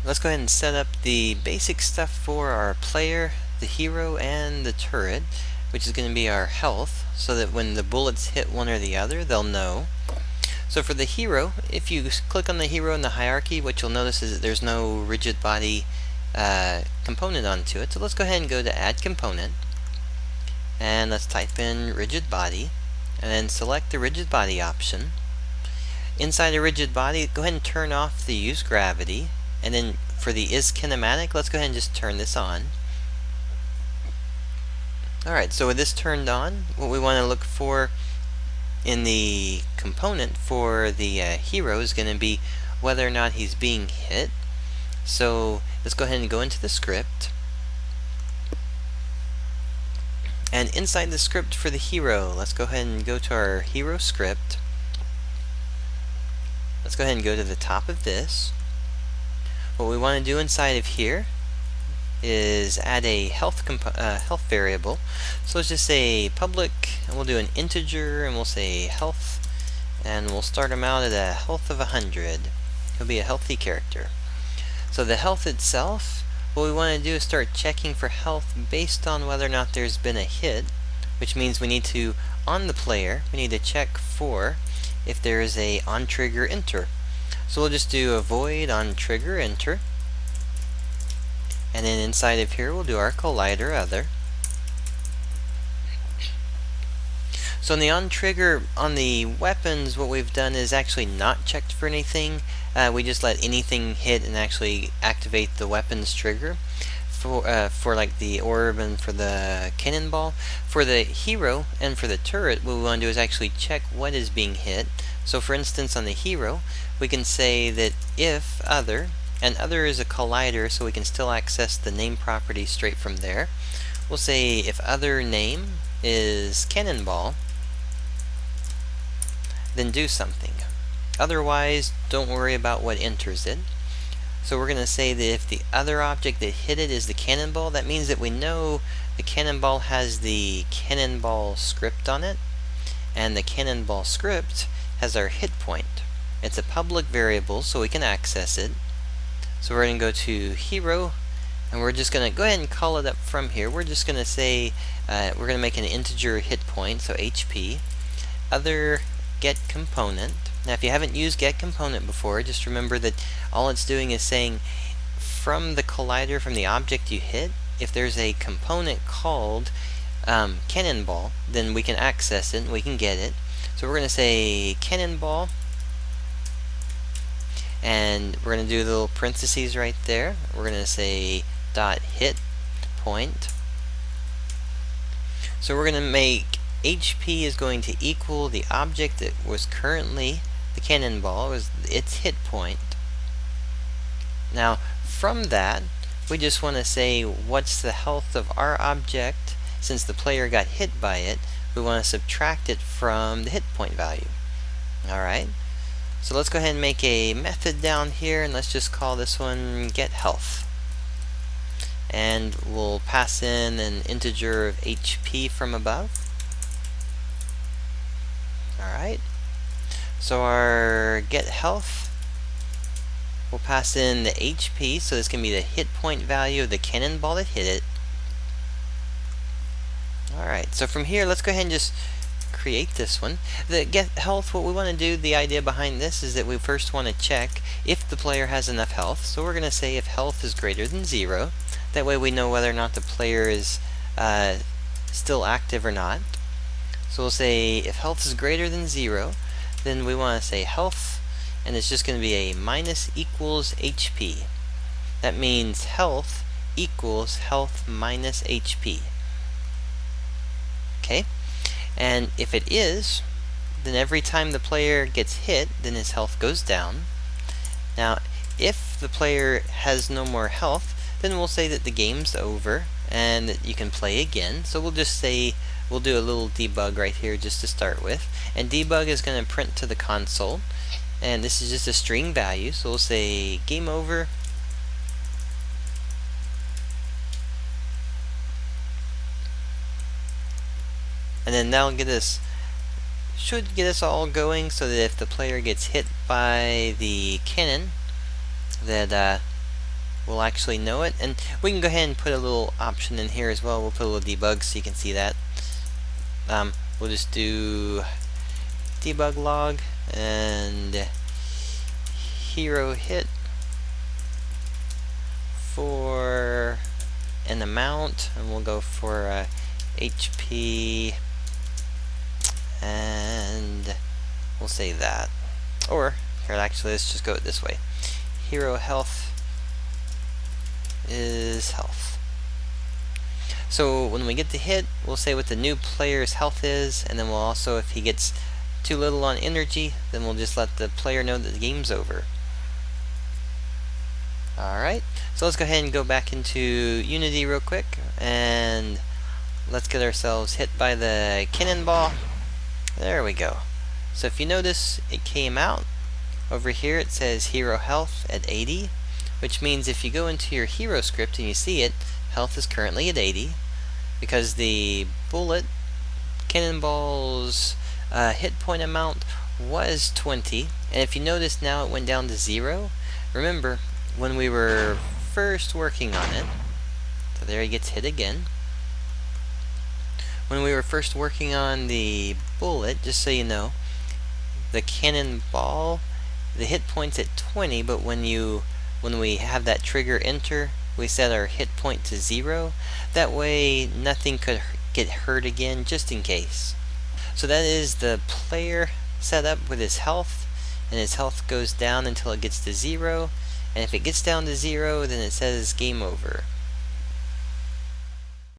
let's go ahead and set up the basic stuff for our player, the hero, and the turret, which is going to be our health, so that when the bullets hit one or the other, they'll know. So for the hero, if you click on the hero in the hierarchy, what you'll notice is that there's no rigid body component onto it. So let's go ahead and go to Add Component, and let's type in rigid body, and then select the rigid body option. Inside a rigid body, go ahead and turn off the use gravity, and then for the is kinematic, let's go ahead and just turn this on. Alright, so with this turned on, what we want to look for in the component for the hero is going to be whether or not he's being hit. So let's go ahead and go into the script. And inside the script for the hero, let's go ahead and go to our hero script. Let's go ahead and go to the top of this. What we want to do inside of here is add a health variable. So let's just say public, and we'll do an integer, and we'll say health, and we'll start him out at a health of 100. He'll be a healthy character. So the health itself, what we want to do is start checking for health based on whether or not there's been a hit, which means we need to, on the player, we need to check for if there is a on trigger enter. So we'll just do a void on trigger enter, and then inside of here we'll do our collider other. So in the on trigger on the weapons, what we've done is actually not checked for anything. We just let anything hit and actually activate the weapons trigger for like the orb and for the cannonball. For the hero and for the turret, what we want to do is actually check what is being hit. So for instance, on the hero, we can say that if other, and other is a collider, so we can still access the name property straight from there. We'll say if other name is cannonball, then do something. Otherwise, don't worry about what enters it. So we're going to say that if the other object that hit it is the cannonball, that means that we know the cannonball has the cannonball script on it, and the cannonball script has our hit point. It's a public variable, so we can access it. So we're going to go to hero, and we're just going to go ahead and call it up from here. We're just going to say we're going to make an integer hit point, so HP. Other get component. Now if you haven't used get component before, just remember that all it's doing is saying from the collider, from the object you hit, if there's a component called cannonball, then we can access it and we can get it. So we're going to say cannonball, and we're going to do little parentheses right there. We're going to say dot hit point. So we're going to make HP is going to equal the object that was currently the cannonball, was its hit point. Now from that, we just want to say what's the health of our object. Since the player got hit by it, we want to subtract it from the hit point value. Alright, so let's go ahead and make a method down here, and let's just call this one get health. And we'll pass in an integer of HP from above. Alright, so our get health, we'll pass in the HP, so this can be the hit point value of the cannonball that hit it. Alright, so from here, let's go ahead and just create this one. The get health, what we want to do, the idea behind this is that we first want to check if the player has enough health. So we're going to say if health is greater than 0. That way we know whether or not the player is still active or not. So we'll say if health is greater than 0, then we want to say health, and it's just going to be a minus equals HP. That means health equals health minus HP. Okay? And if it is, then every time the player gets hit, then his health goes down. Now, if the player has no more health, then we'll say that the game's over and that you can play again. So we'll just say, we'll do a little debug right here just to start with. And debug is going to print to the console. And this is just a string value, so we'll say game over. And then that'll get us, should get us all going, so that if the player gets hit by the cannon, that we'll actually know it. And we can go ahead and put a little option in here as well. We'll put a little debug so you can see that. We'll just do debug log and hero hit for an amount, and we'll go for HP, and we'll say that. Or here, actually, let's just go it this way. Hero health is health. So when we get the hit, we'll say what the new player's health is, and then we'll also, if he gets too little on energy, then we'll just let the player know that the game's over. Alright, so let's go ahead and go back into Unity real quick, and let's get ourselves hit by the cannonball. There we go. So if you notice, it came out. Over here it says hero health at 80, which means if you go into your hero script and you see it, health is currently at 80, because the bullet cannonball's hit point amount was 20, and if you notice now it went down to 0. Remember, when we were first working on it, so there he gets hit again. When we were first working on the bullet, just so you know, the cannonball, the hit point's at 20, but when we have that trigger enter, we set our hit point to 0. That way nothing could get hurt again, just in case. So that is the player setup with his health, and his health goes down until it gets to 0. And if it gets down to 0, then it says game over.